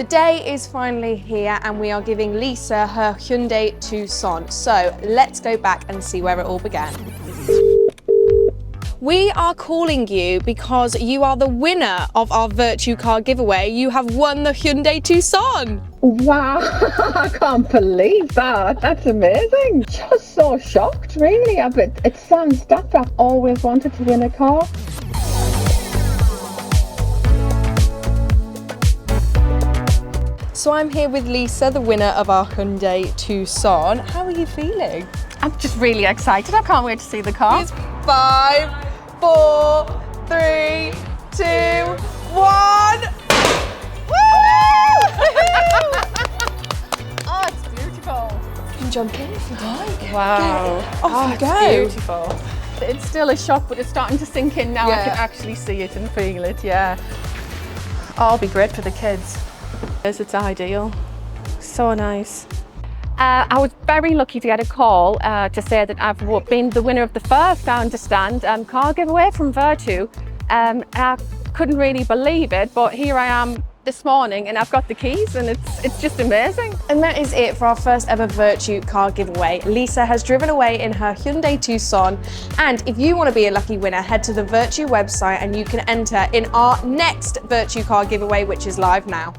The day is finally here and we are giving Lisa her Hyundai TUCSON. So let's go back and see where it all began. We are calling you because you are the winner of our Vertu Car Giveaway. You have won the Hyundai TUCSON. Wow, I can't believe that. That's amazing. Just so shocked, really. It sounds daft. I've always wanted to win a car. So I'm here with Lisa, the winner of our Hyundai TUCSON. How are you feeling? I'm just really excited. I can't wait to see the car. It's 5, 4, 3, 2, 1. Oh, it's beautiful. You can jump in if you like. Wow. Off you go. It's beautiful. It's still a shock, but it's starting to sink in now. Yeah. I can actually see it and feel it, yeah. Oh, it'll be great for the kids. It's ideal. So nice. I was very lucky to get a call to say that I've been the winner of the first, I understand, car giveaway from Vertu. I couldn't really believe it, but here I am this morning and I've got the keys and it's just amazing. And that is it for our first ever Vertu Car Giveaway. Lisa has driven away in her Hyundai TUCSON. And if you want to be a lucky winner, head to the Vertu website and you can enter in our next Vertu Car Giveaway, which is live now.